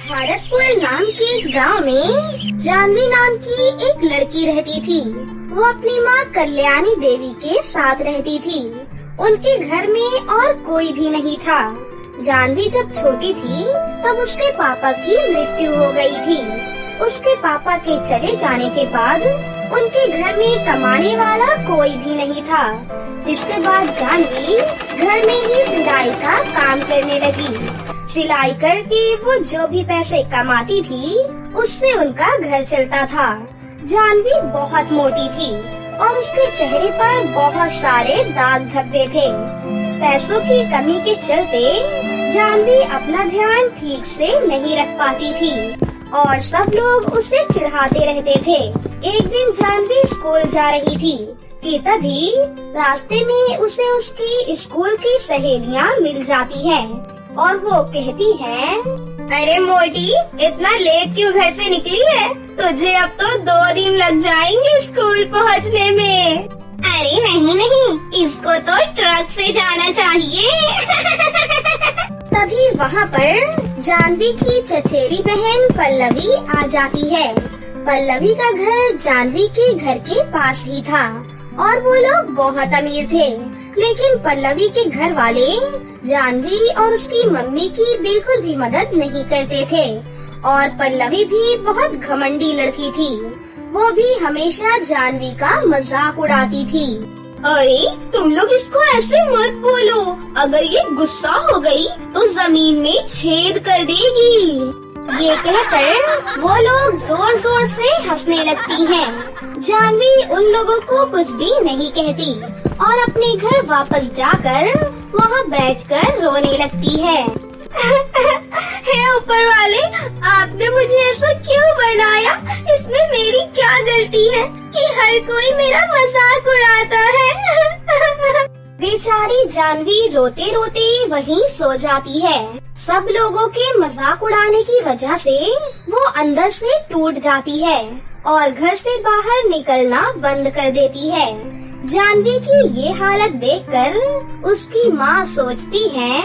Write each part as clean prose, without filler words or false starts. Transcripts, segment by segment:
भारतपुर नाम के एक गांव में जानवी नाम की एक लड़की रहती थी। वो अपनी माँ कल्याणी देवी के साथ रहती थी। उनके घर में और कोई भी नहीं था। जानवी जब छोटी थी तब उसके पापा की मृत्यु हो गई थी। उसके पापा के चले जाने के बाद उनके घर में कमाने वाला कोई भी नहीं था, जिसके बाद जानवी घर में ही सिलाई का काम करने लगी। सिलाई करके वो जो भी पैसे कमाती थी उससे उनका घर चलता था। जानवी बहुत मोटी थी और उसके चेहरे पर बहुत सारे दाग धब्बे थे। पैसों की कमी के चलते जानवी अपना ध्यान ठीक से नहीं रख पाती थी और सब लोग उसे चिढ़ाते रहते थे। एक दिन जानवी स्कूल जा रही थी कि तभी रास्ते में उसे उसकी स्कूल की सहेलियां मिल जाती हैं और वो कहती हैं, अरे मोटी, इतना लेट क्यों घर से निकली है? तुझे अब तो 2 दिन लग जाएंगे स्कूल पहुंचने में। अरे नहीं, इसको तो ट्रक से जाना चाहिए। तभी वहाँ पर जानवी की चचेरी बहन पल्लवी आ जाती है। पल्लवी का घर जानवी के घर के पास ही था और वो लोग बहुत अमीर थे, लेकिन पल्लवी के घर वाले जानवी और उसकी मम्मी की बिल्कुल भी मदद नहीं करते थे और पल्लवी भी बहुत घमंडी लड़की थी। वो भी हमेशा जानवी का मजाक उड़ाती थी। अरे तुम लोग इसको ऐसे मत बोलो, अगर ये गुस्सा हो गई तो जमीन में छेद कर देगी। ये कहकर वो लोग जोर जोर से हंसने लगती हैं। जानवी उन लोगों को कुछ भी नहीं कहती और अपने घर वापस जाकर वहाँ बैठकर रोने लगती है। हे ऊपर वाले, आपने मुझे ऐसा क्यों बनाया? इसमें मेरी क्या गलती है कि हर कोई मेरा मजाक उड़ाता है? बेचारी जानवी रोते रोते वहीं सो जाती है। सब लोगों के मजाक उड़ाने की वजह से वो अंदर से टूट जाती है और घर से बाहर निकलना बंद कर देती है। जानवी की ये हालत देखकर उसकी माँ सोचती है,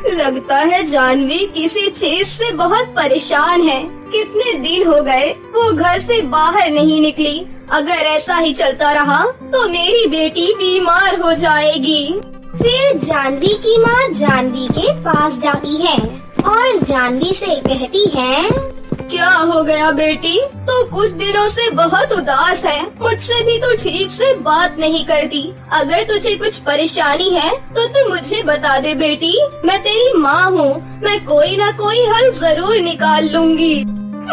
लगता है जानवी किसी चीज से बहुत परेशान है। कितने दिन हो गए वो घर से बाहर नहीं निकली। अगर ऐसा ही चलता रहा तो मेरी बेटी बीमार हो जाएगी। फिर जानवी की माँ जानवी के पास जाती है और जानवी से कहती है, क्या हो गया बेटी? तू कुछ दिनों से बहुत उदास है। मुझसे भी तू ठीक से बात नहीं करती। अगर तुझे कुछ परेशानी है तो तू मुझे बता दे बेटी। मैं तेरी माँ हूँ, मैं कोई न कोई हल जरूर निकाल लूंगी।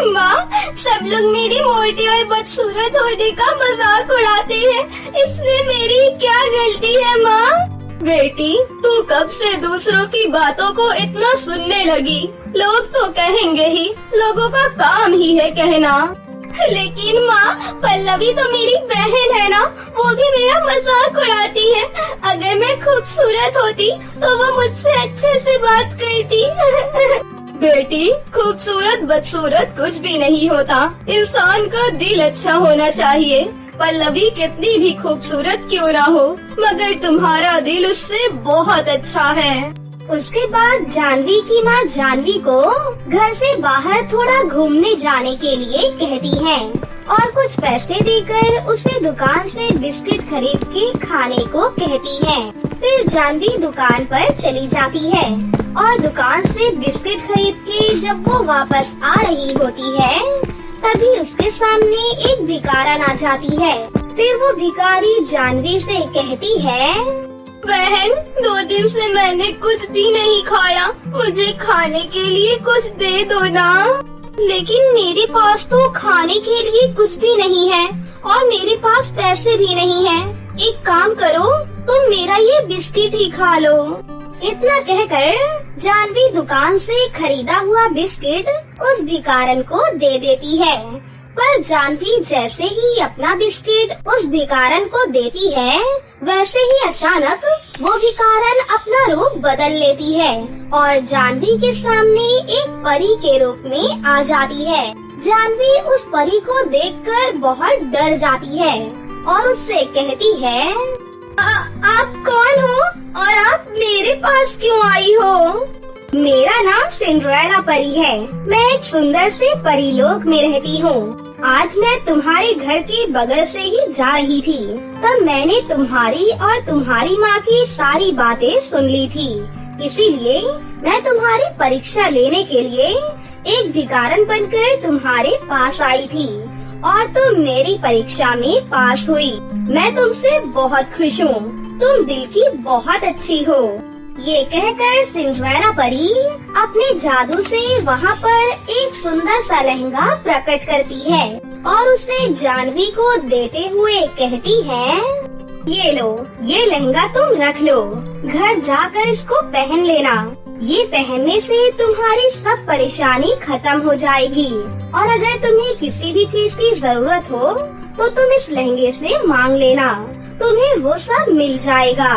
माँ, सब लोग मेरी मोटी और बदसूरत होने का मजाक उड़ाते हैं, इसमें मेरी क्या गलती है माँ? बेटी, तू कब से दूसरों की बातों को इतना सुनने लगी? लोग तो कहेंगे ही, लोगों का काम ही है कहना। लेकिन माँ, पल्लवी तो मेरी बहन है ना, वो भी मेरा मजाक उड़ाती है। अगर मैं खूबसूरत होती तो वो मुझसे अच्छे से बात करती। बेटी, खूबसूरत बदसूरत कुछ भी नहीं होता, इंसान का दिल अच्छा होना चाहिए। पल्लवी कितनी भी खूबसूरत क्यों ना हो, मगर तुम्हारा दिल उससे बहुत अच्छा है। उसके बाद जानवी की माँ जानवी को घर से बाहर थोड़ा घूमने जाने के लिए कहती है और कुछ पैसे देकर उसे दुकान से बिस्किट खरीद के खाने को कहती है। फिर जानवी दुकान पर चली जाती है और दुकान से बिस्किट खरीद के जब वो वापस आ रही होती है तभी उसके सामने एक भिखारन आ जाती है। फिर वो भिखारी जानवी से कहती है, बहन, 2 दिन से मैंने कुछ भी नहीं खाया, मुझे खाने के लिए कुछ दे दो ना। लेकिन मेरे पास तो खाने के लिए कुछ भी नहीं है और मेरे पास पैसे भी नहीं है। एक काम करो, तुम मेरा ये बिस्किट ही खा लो। इतना कहकर जानवी दुकान से खरीदा हुआ बिस्किट उस भिखारन को दे देती है। पर जानवी जैसे ही अपना बिस्किट उस भिखारन को देती है, वैसे ही अचानक वो भिखारन अपना रूप बदल लेती है और जानवी के सामने एक परी के रूप में आ जाती है। जानवी उस परी को देखकर बहुत डर जाती है और उससे कहती है, आप कौन हो और आप मेरे पास क्यों आई हो? मेरा नाम सिंड्रेला परी है। मैं एक सुंदर से परीलोक में रहती हूँ। आज मैं तुम्हारे घर के बगल से ही जा रही थी, तब मैंने तुम्हारी और तुम्हारी माँ की सारी बातें सुन ली थी। इसीलिए मैं तुम्हारी परीक्षा लेने के लिए एक भिखारन बनकर तुम्हारे पास आई थी और तुम मेरी परीक्षा में पास हुई। मैं तुमसे बहुत खुश हूँ। तुम दिल की बहुत अच्छी हो। ये कहकर सिंड्रेला परी अपने जादू से वहाँ पर एक सुंदर सा लहंगा प्रकट करती है और उसे जानवी को देते हुए कहती है, ये लो, ये लहंगा तुम रख लो। घर जाकर इसको पहन लेना। ये पहनने से तुम्हारी सब परेशानी खत्म हो जाएगी और अगर तुम्हें किसी भी चीज की जरूरत हो तो तुम इस लहंगे से मांग लेना, तुम्हें वो सब मिल जाएगा।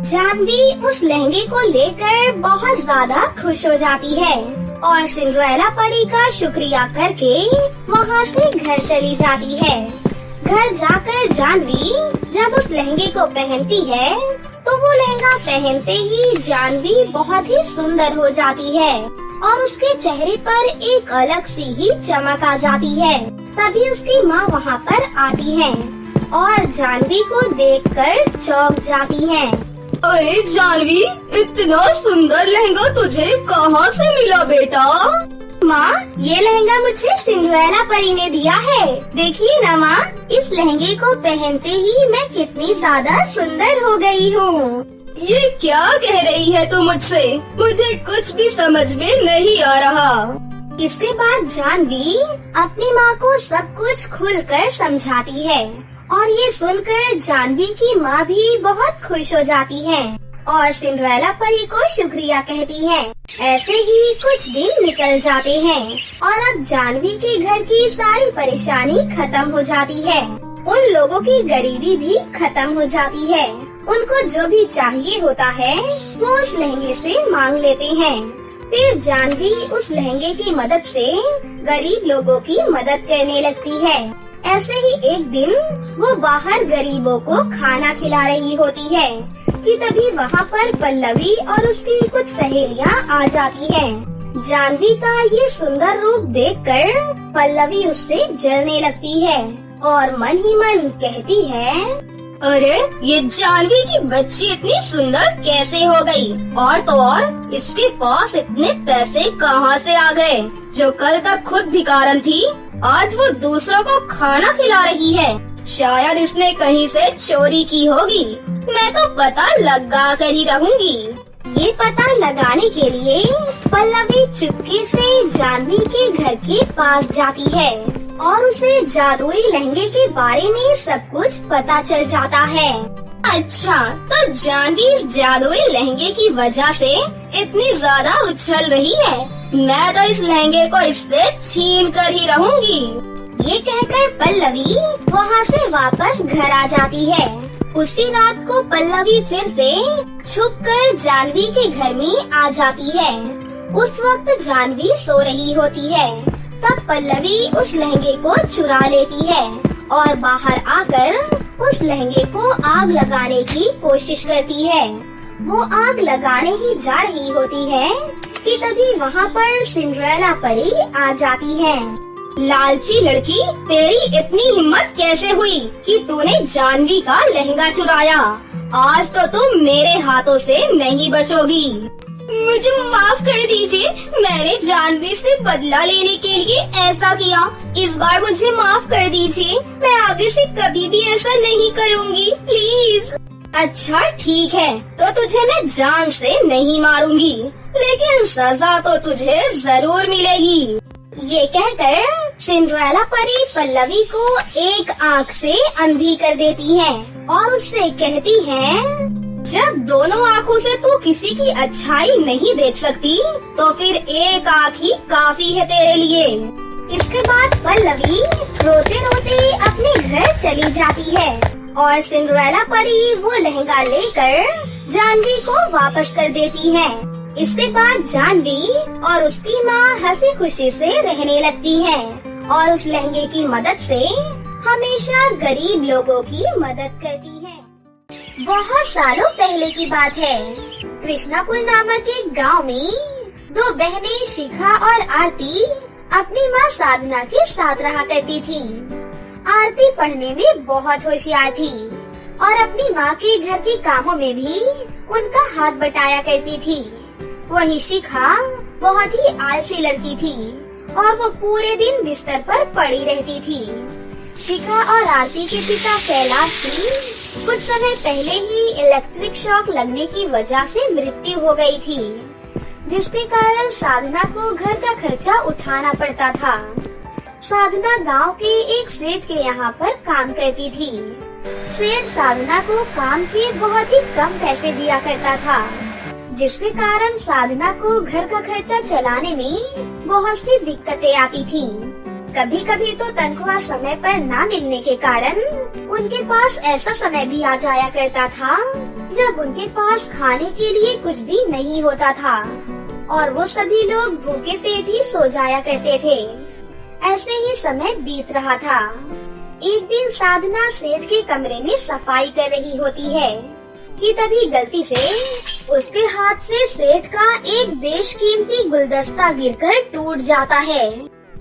जानवी उस लहंगे को लेकर बहुत ज्यादा खुश हो जाती है और सिंड्रेला परी का शुक्रिया करके वहाँ से घर चली जाती है। घर जाकर जानवी जब उस लहंगे को पहनती है तो वो लहंगा पहनते ही जानवी बहुत ही सुंदर हो जाती है और उसके चेहरे पर एक अलग सी ही चमक आ जाती है। तभी उसकी माँ वहाँ पर आती है और जानवी को देखकर चौंक जाती है। अरे जानवी, इतना सुंदर लहंगा तुझे कहाँ से मिला बेटा? माँ, ये लहंगा मुझे सिंड्रेला परी ने दिया है। देखिए ना माँ, इस लहंगे को पहनते ही मैं कितनी ज्यादा सुंदर हो गई हूँ। ये क्या कह रही है तू मुझसे? मुझे कुछ भी समझ में नहीं आ रहा। इसके बाद जानवी अपनी माँ को सब कुछ खुलकर समझाती है और ये सुनकर जानवी की माँ भी बहुत खुश हो जाती है और सिंड्रेला परी को शुक्रिया कहती है। ऐसे ही कुछ दिन निकल जाते हैं और अब जानवी के घर की सारी परेशानी खत्म हो जाती है। उन लोगों की गरीबी भी खत्म हो जाती है। उनको जो भी चाहिए होता है वो उस लहंगे से मांग लेते हैं। फिर जानवी उस लहंगे की मदद से गरीब लोगों की मदद करने लगती है। ऐसे ही एक दिन वो बाहर गरीबों को खाना खिला रही होती है कि तभी वहाँ पर पल्लवी और उसकी कुछ सहेलियाँ आ जाती हैं। जानवी का ये सुंदर रूप देखकर पल्लवी उससे जलने लगती है और मन ही मन कहती है, अरे ये जानवी की बच्ची इतनी सुंदर कैसे हो गई? और तो और इसके पास इतने पैसे कहाँ से आ गए? जो कल तक खुद भिखारन थी आज वो दूसरों को खाना खिला रही है। शायद इसने कहीं से चोरी की होगी। मैं तो पता लगा कर ही रहूंगी। ये पता लगाने के लिए पल्लवी चुपके से जानवी के घर के पास जाती है और उसे जादुई लहंगे के बारे में सब कुछ पता चल जाता है। अच्छा, तो जानवी इस जादुई लहंगे की वजह से इतनी ज्यादा उछल रही है। मैं तो इस लहंगे को इससे छीन कर ही रहूंगी। ये कहकर पल्लवी वहाँ से वापस घर आ जाती है। उसी रात को पल्लवी फिर से छुपकर जानवी के घर में आ जाती है। उस वक्त जानवी सो रही होती है। तब पल्लवी उस लहंगे को चुरा लेती है और बाहर आकर उस लहंगे को आग लगाने की कोशिश करती है। वो आग लगाने ही जा रही होती है कि तभी वहाँ पर सिंड्रेला परी आ जाती है। लालची लड़की, तेरी इतनी हिम्मत कैसे हुई कि तूने जानवी का लहंगा चुराया? आज तो तुम मेरे हाथों से नहीं बचोगी। मुझे माफ कर दीजिए, मैंने जानवी से बदला लेने के लिए ऐसा किया। इस बार मुझे माफ कर दीजिए। मैं आगे से कभी भी ऐसा नहीं करूँगी, प्लीज। अच्छा ठीक है, तो तुझे मैं जान से नहीं मारूंगी, लेकिन सजा तो तुझे जरूर मिलेगी। ये कहकर सिंड्रेला परी पल्लवी को एक आँख से अंधी कर देती है और उससे कहती है, जब दोनों आँखों से तू किसी की अच्छाई नहीं देख सकती तो फिर एक आँख ही काफी है तेरे लिए। इसके बाद पल्लवी रोते रोते अपने घर चली जाती है और सिंड्रेला परी वो लहंगा लेकर जानवी को वापस कर देती है। इसके बाद जानवी और उसकी माँ हंसी खुशी से रहने लगती है और उस लहंगे की मदद से हमेशा गरीब लोगों की मदद करती है। बहुत सालों पहले की बात है। कृष्णापुर नामक एक गांव में दो बहनें शिखा और आरती अपनी माँ साधना के साथ रहा करती थी। आरती पढ़ने में बहुत होशियार थी और अपनी माँ के घर के कामों में भी उनका हाथ बटाया करती थी। वहीं शिखा बहुत ही आलसी लड़की थी और वो पूरे दिन बिस्तर पर पड़ी रहती थी। शिखा और आरती के पिता कैलाश की कुछ समय पहले ही इलेक्ट्रिक शॉक लगने की वजह से मृत्यु हो गई थी, जिसके कारण साधना को घर का खर्चा उठाना पड़ता था। साधना गांव के एक सेठ के यहाँ पर काम करती थी। सेठ साधना को काम के बहुत ही कम पैसे दिया करता था, जिसके कारण साधना को घर का खर्चा चलाने में बहुत सी दिक्कतें आती थी। कभी कभी तो तनख्वाह समय पर न मिलने के कारण उनके पास ऐसा समय भी आ जाया करता था जब उनके पास खाने के लिए कुछ भी नहीं होता था और वो सभी लोग भूखे पेट ही सो जाया करते थे। ऐसे ही समय बीत रहा था। एक दिन साधना सेठ के कमरे में सफाई कर रही होती है कि तभी गलती से उसके हाथ से सेठ का एक बेशकीमती गुलदस्ता गिरकर टूट जाता है।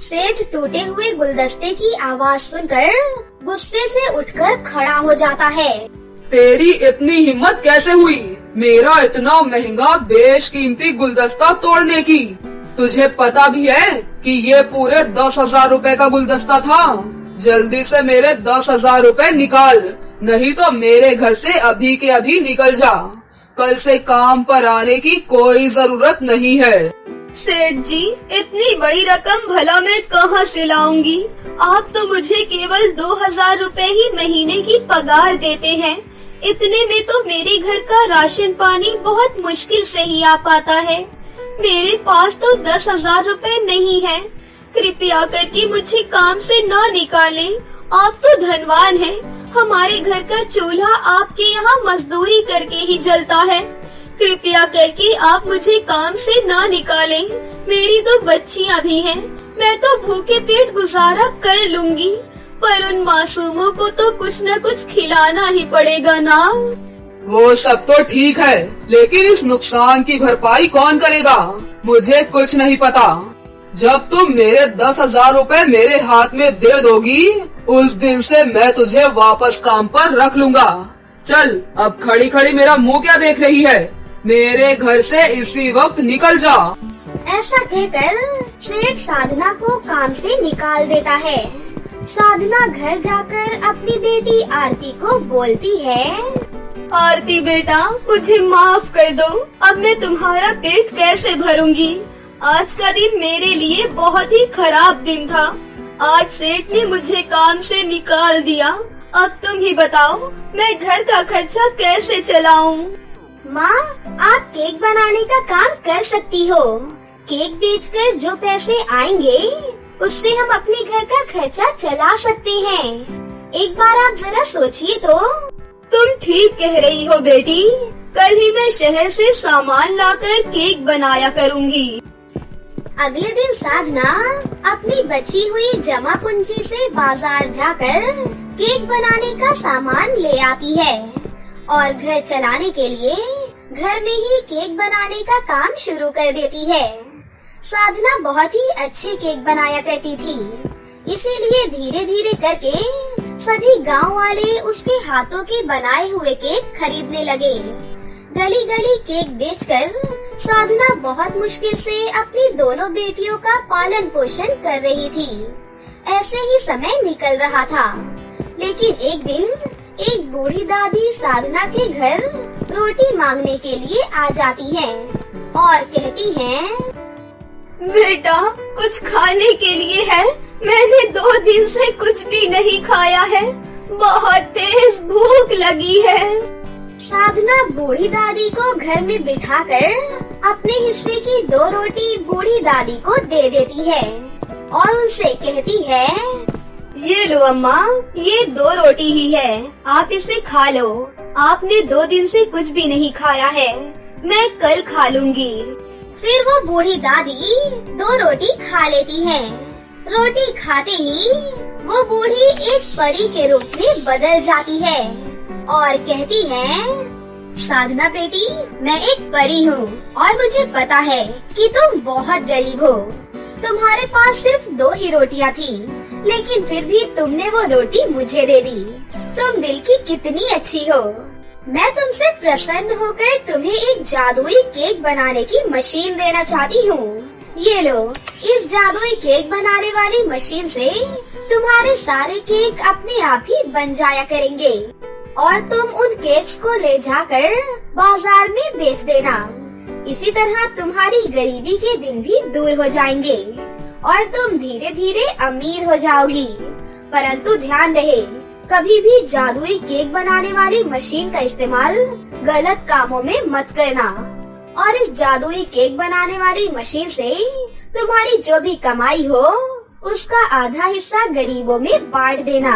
सेठ टूटे हुए गुलदस्ते की आवाज सुनकर गुस्से से उठकर खड़ा हो जाता है। तेरी इतनी हिम्मत कैसे हुई मेरा इतना महंगा बेशकीमती गुलदस्ता तोड़ने की? तुझे पता भी है कि ये पूरे 10,000 रुपए का गुलदस्ता था। जल्दी से मेरे 10,000 रुपए निकाल, नहीं तो मेरे घर से अभी के अभी निकल जा। कल से काम पर आने की कोई जरूरत नहीं है। सेठ जी, इतनी बड़ी रकम भला मैं कहाँ से लाऊंगी? आप तो मुझे केवल 2,000 रुपए ही महीने की पगार देते हैं। इतने में तो मेरे घर का राशन पानी बहुत मुश्किल से ही आ पाता है। मेरे पास तो 10,000 रुपए नहीं है। कृपया करके मुझे काम से ना निकालें। आप तो धनवान हैं। हमारे घर का चूल्हा आपके यहाँ मजदूरी करके ही जलता है। कृपया करके आप मुझे काम से ना निकालें। मेरी 2 बच्चियाँ भी हैं। मैं तो भूखे पेट गुजारा कर लूंगी, पर उन मासूमों को तो कुछ न कुछ खिलाना ही पड़ेगा ना। वो सब तो ठीक है, लेकिन इस नुकसान की भरपाई कौन करेगा? मुझे कुछ नहीं पता। जब तुम मेरे 10,000 रुपए मेरे हाथ में दे दोगी, उस दिन से मैं तुझे वापस काम पर रख लूंगा। चल, अब खड़ी खड़ी मेरा मुंह क्या देख रही है? मेरे घर से इसी वक्त निकल जा। ऐसा कहकर सेठ साधना को काम से निकाल देता है। साधना घर जाकर अपनी बेटी आरती को बोलती है, आरती बेटा, मुझे माफ कर दो। अब मैं तुम्हारा पेट कैसे भरूंगी? आज का दिन मेरे लिए बहुत ही खराब दिन था। आज सेठ ने मुझे काम से निकाल दिया। अब तुम ही बताओ, मैं घर का खर्चा कैसे चलाऊं? माँ, आप केक बनाने का काम कर सकती हो। केक बेचकर जो पैसे आएंगे उससे हम अपने घर का खर्चा चला सकते हैं। एक बार आप जरा सोचिए तो। तुम ठीक कह रही हो बेटी। कल ही मैं शहर से सामान लाकर केक बनाया करूँगी। अगले दिन साधना अपनी बची हुई जमा पूंजी से बाजार जाकर केक बनाने का सामान ले आती है और घर चलाने के लिए घर में ही केक बनाने का काम शुरू कर देती है। साधना बहुत ही अच्छे केक बनाया करती थी, इसीलिए धीरे धीरे करके सभी गांव वाले उसके हाथों के बनाए हुए केक खरीदने लगे। गली गली केक बेचकर साधना बहुत मुश्किल से अपनी दोनों बेटियों का पालन पोषण कर रही थी। ऐसे ही समय निकल रहा था, लेकिन एक दिन एक बूढ़ी दादी साधना के घर रोटी मांगने के लिए आ जाती है और कहती है, बेटा, कुछ खाने के लिए है? मैंने 2 दिन से कुछ भी नहीं खाया है। बहुत तेज भूख लगी है। साधना बूढ़ी दादी को घर में बिठाकर अपने हिस्से की 2 रोटी बूढ़ी दादी को दे देती है और उनसे कहती है, ये लो अम्मा, ये 2 रोटी ही है, आप इसे खा लो। आपने 2 दिन से कुछ भी नहीं खाया है, मैं कल खा लूंगी। फिर वो बूढ़ी दादी 2 रोटी खा लेती है। रोटी खाते ही वो बूढ़ी एक परी के रूप में बदल जाती है और कहती है, साधना बेटी, मैं एक परी हूँ और मुझे पता है कि तुम बहुत गरीब हो। तुम्हारे पास सिर्फ 2 ही रोटियाँ थी, लेकिन फिर भी तुमने वो रोटी मुझे दे दी। तुम दिल की कितनी अच्छी हो। मैं तुमसे प्रसन्न होकर तुम्हें एक जादुई केक बनाने की मशीन देना चाहती हूँ। ये लो, इस जादुई केक बनाने वाली मशीन से तुम्हारे सारे केक अपने आप ही बन जाया करेंगे और तुम उन केक्स को ले जाकर बाजार में बेच देना। इसी तरह तुम्हारी गरीबी के दिन भी दूर हो जाएंगे और तुम धीरे धीरे अमीर हो जाओगी। परंतु ध्यान रहे, कभी भी जादुई केक बनाने वाली मशीन का इस्तेमाल गलत कामों में मत करना। और इस जादुई केक बनाने वाली मशीन से तुम्हारी जो भी कमाई हो उसका आधा हिस्सा गरीबों में बांट देना।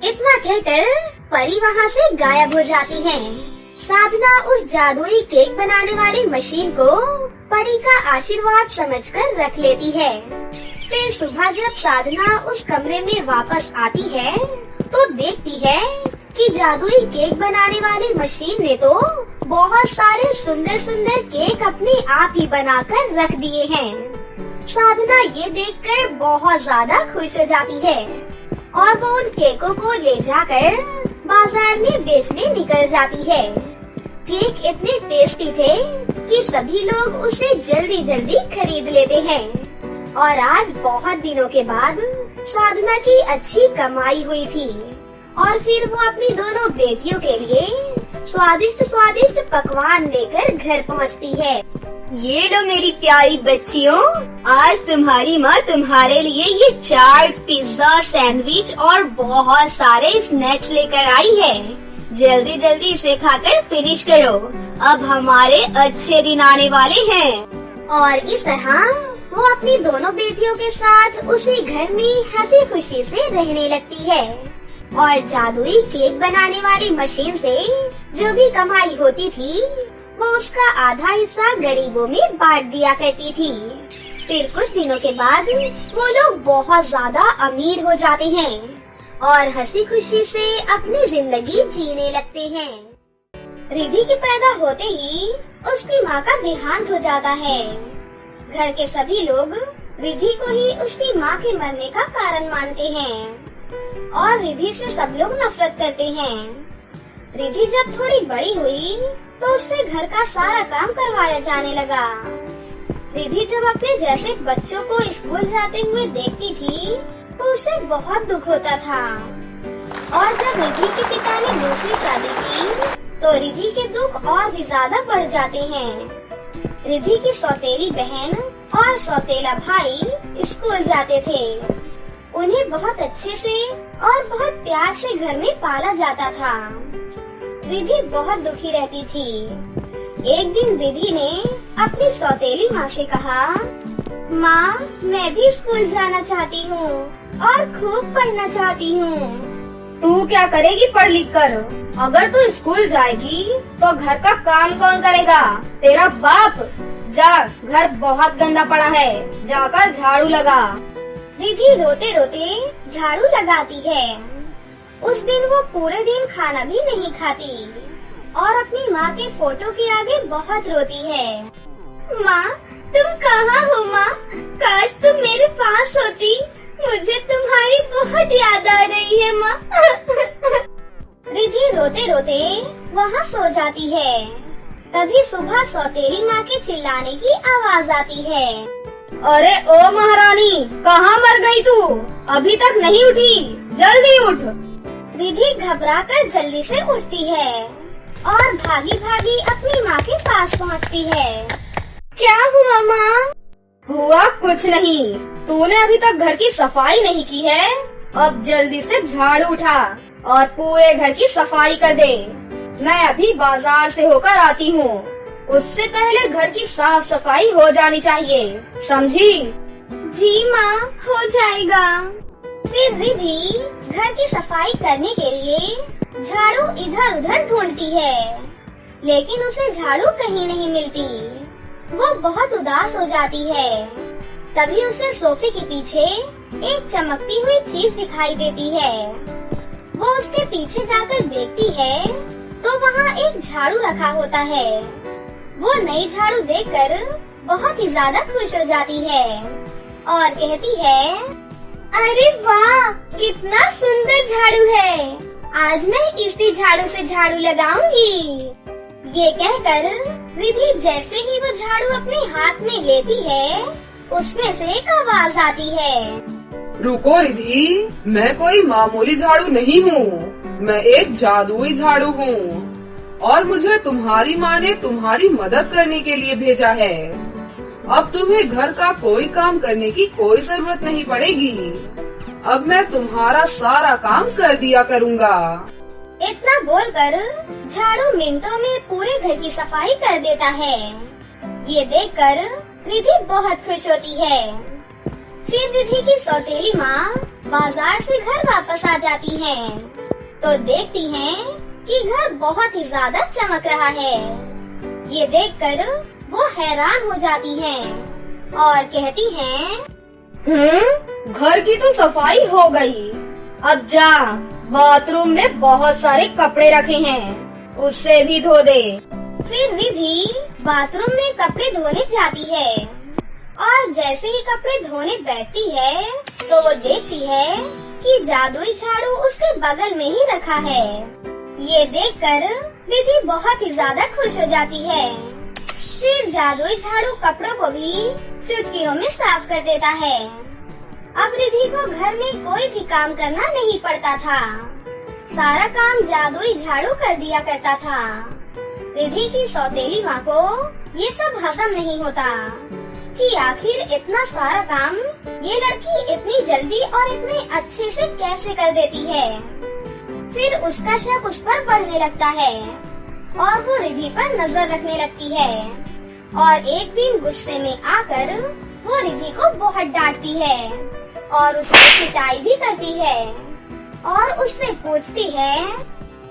इतना कहकर परी वहाँ से गायब हो जाती है। साधना उस जादुई केक बनाने वाली मशीन को परी का आशीर्वाद समझकर रख लेती है। फिर सुबह जब साधना उस कमरे में वापस आती है तो देखती है कि जादुई केक बनाने वाली मशीन ने तो बहुत सारे सुंदर सुंदर केक अपने आप ही बनाकर रख दिए हैं। साधना ये देखकर बहुत ज्यादा खुश हो जाती है और वो उन केकों को ले जाकर बाजार में बेचने निकल जाती है। केक इतने टेस्टी थे कि सभी लोग उसे जल्दी जल्दी खरीद लेते हैं और आज बहुत दिनों के बाद साधना की अच्छी कमाई हुई थी और फिर वो अपनी दोनों बेटियों के लिए स्वादिष्ट स्वादिष्ट पकवान लेकर घर पहुंचती है। ये लो मेरी प्यारी बच्चियों, आज तुम्हारी माँ तुम्हारे लिए ये चाट, पिज्जा, सैंडविच और बहुत सारे स्नैक्स लेकर आई है। जल्दी जल्दी इसे खाकर फिनिश करो, अब हमारे अच्छे दिन आने वाले हैं। और इस तरह वो अपनी दोनों बेटियों के साथ उसी घर में हंसी खुशी से रहने लगती है और जादुई केक बनाने वाली मशीन से जो भी कमाई होती थी वो उसका आधा हिस्सा गरीबों में बांट दिया करती थी। फिर कुछ दिनों के बाद वो लोग बहुत ज्यादा अमीर हो जाते हैं और हंसी खुशी से अपनी जिंदगी जीने लगते हैं। रिधि के पैदा होते ही उसकी माँ का देहांत हो जाता है। घर के सभी लोग रिधि को ही उसकी माँ के मरने का कारण मानते हैं और रिधि से सब लोग नफरत करते हैं। रिधि जब थोड़ी बड़ी हुई तो उससे घर का सारा काम करवाया जाने लगा। रिधि जब अपने जैसे बच्चों को स्कूल जाते हुए देखती थी तो उसे बहुत दुख होता था और जब रिधि के पिता ने दूसरी शादी की तो रिधि के दुख और भी ज्यादा बढ़ जाते हैं। रिधि की सौतेली बहन और सौतेला भाई स्कूल जाते थे। उन्हें बहुत अच्छे से और बहुत प्यार से घर में पाला जाता था। रिधि बहुत दुखी रहती थी। एक दिन रिधि ने अपनी सौतेली माँ से कहा, माँ, मैं भी स्कूल जाना चाहती हूँ और खूब पढ़ना चाहती हूँ। तू क्या करेगी पढ़ लिख कर? अगर तू स्कूल जाएगी तो घर का काम कौन करेगा? तेरा बाप। जा, घर बहुत गंदा पड़ा है, जाकर झाड़ू लगा। रिधि रोते रोते झाड़ू लगाती है। उस दिन वो पूरे दिन खाना भी नहीं खाती और अपनी माँ के फोटो के आगे बहुत रोती है। माँ, तुम कहाँ हो माँ? काश तुम मेरे पास होती, मुझे तुम्हारी बहुत याद आ रही है माँ। रिधि रोते रोते वहाँ सो जाती है। तभी सुबह सौतेली माँ के चिल्लाने की आवाज आती है। अरे ओ महारानी, कहाँ मर गई तू? अभी तक नहीं उठी, जल्दी उठ। रिधि घबराकर जल्दी से उठती है और भागी भागी अपनी माँ के पास पहुँचती है। क्या हुआ माँ? हुआ कुछ नहीं, तूने अभी तक घर की सफाई नहीं की है। अब जल्दी से झाड़ू उठा और पूरे घर की सफाई कर दे। मैं अभी बाजार से होकर आती हूँ, उससे पहले घर की साफ सफाई हो जानी चाहिए, समझी? जी माँ, हो जाएगा। फिर रिधि घर की सफाई करने के लिए झाड़ू इधर उधर ढूंढती है, लेकिन उसे झाड़ू कहीं नहीं मिलती। वो बहुत उदास हो जाती है। तभी उसे सोफे के पीछे एक चमकती हुई चीज दिखाई देती है। वो उसके पीछे जाकर देखती है तो वहाँ एक झाड़ू रखा होता है। वो नई झाड़ू देखकर बहुत ही ज्यादा खुश हो जाती है और कहती है, अरे वाह, कितना सुंदर झाड़ू है, आज मैं इसी झाड़ू से झाड़ू लगाऊंगी। ये कहकर रिधि जैसे ही वो झाड़ू अपने हाथ में लेती है, उसमें से एक आवाज आती है, रुको रिधि, मैं कोई मामूली झाड़ू नहीं हूँ, मैं एक जादुई झाड़ू हूँ और मुझे तुम्हारी माँ ने तुम्हारी मदद करने के लिए भेजा है। अब तुम्हें घर का कोई काम करने की कोई जरूरत नहीं पड़ेगी। अब मैं तुम्हारा सारा काम कर दिया करूँगा। इतना बोलकर झाड़ू मिनटों में पूरे घर की सफाई कर देता है। ये देखकर रिधि बहुत खुश होती है। फिर रिधि की सौतेली माँ बाजार से घर वापस आ जाती हैं, तो देखती हैं कि घर बहुत ही ज्यादा चमक रहा है। ये देखकर वो हैरान हो जाती हैं और कहती हैं, घर की तो सफाई हो गई, अब जा, बाथरूम में बहुत सारे कपड़े रखे हैं, उससे भी धो दे। फिर रिधि बाथरूम में कपड़े धोने जाती है और जैसे ही कपड़े धोने बैठती है तो वो देखती है कि जादुई झाड़ू उसके बगल में ही रखा है। ये देखकर रिधि बहुत ही ज्यादा खुश हो जाती है। फिर जादुई झाड़ू कपड़ों को भी चुटकियों में साफ कर देता है। अब रिधि को घर में कोई भी काम करना नहीं पड़ता था, सारा काम जादुई झाड़ू कर दिया करता था। रिधि की सौतेली माँ को ये सब हजम नहीं होता कि आखिर इतना सारा काम ये लड़की इतनी जल्दी और इतने अच्छे से कैसे कर देती है। फिर उसका शक उस पर बढ़ने लगता है और वो रिधि पर नजर रखने लगती है और एक दिन गुस्से में आकर वो रिधि को बहुत डांटती है और उसकी पिटाई भी करती है और उससे पूछती है,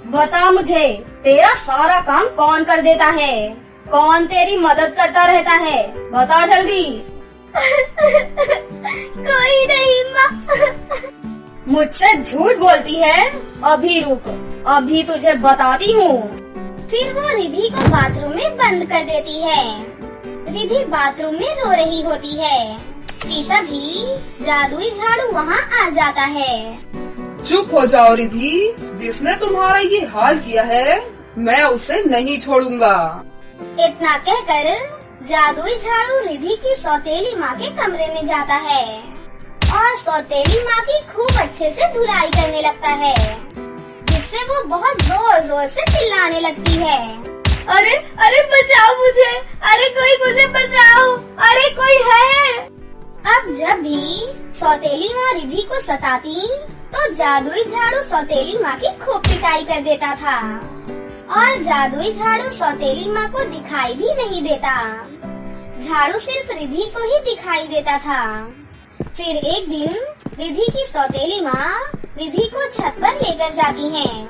बता मुझे, तेरा सारा काम कौन कर देता है? कौन तेरी मदद करता रहता है? बता जल्दी। कोई नहीं माँ। मुझसे झूठ बोलती है? अभी रुक, अभी तुझे बताती हूँ। फिर वो रिधि को बाथरूम में बंद कर देती है। रिधि बाथरूम में रो रही होती है कि तभी जादुई झाड़ू वहाँ आ जाता है। चुप हो जाओ रिधि, जिसने तुम्हारा ये हाल किया है मैं उसे नहीं छोड़ूंगा। इतना कहकर जादुई झाड़ू रिधि की सौतेली माँ के कमरे में जाता है और सौतेली माँ की खूब अच्छे से धुलाई करने लगता है, जिससे वो बहुत जोर जोर से चिल्लाने लगती है, अरे अरे बचाओ मुझे, अरे कोई मुझे बचाओ, अरे कोई है। अब जब भी सौतेली माँ रिधि को सताती तो जादुई झाड़ू सौतेली माँ की खूब पिटाई कर देता था और जादुई झाड़ू सौतेली माँ को दिखाई भी नहीं देता। झाड़ू सिर्फ रिधि को ही दिखाई देता था। फिर एक दिन रिधि की सौतेली माँ रिधि को छत पर लेकर जाती हैं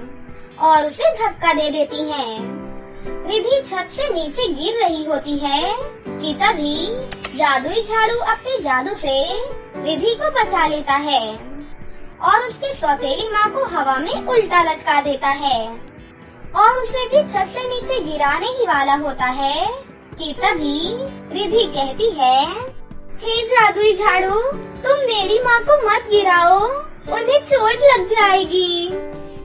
और उसे धक्का दे देती हैं। रिधि छत से नीचे गिर रही होती है कि तभी जादुई झाड़ू अपने जादू से रिधि को बचा लेता है और उसकी सौतेली माँ को हवा में उल्टा लटका देता है और उसे भी छत से नीचे गिराने ही वाला होता है कि तभी रिधि कहती है, हे जादुई झाड़ू, तुम मेरी माँ को मत गिराओ, उन्हें चोट लग जाएगी।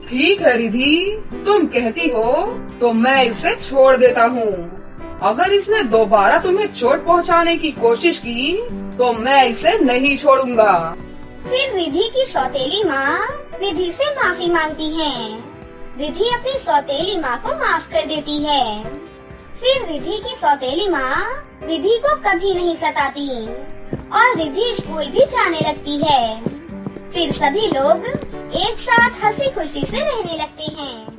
ठीक है रिधि, तुम कहती हो तो मैं इसे छोड़ देता हूँ। अगर इसने दोबारा तुम्हें चोट पहुँचाने की कोशिश की तो मैं इसे नहीं छोड़ूंगा। फिर रिधि की सौतेली माँ रिधि से माफी मांगती है। रिधि अपनी सौतेली माँ को माफ कर देती है। फिर रिधि की सौतेली माँ रिधि को कभी नहीं सताती और रिधि स्कूल भी जाने लगती है। फिर सभी लोग एक साथ हंसी खुशी से रहने लगते हैं।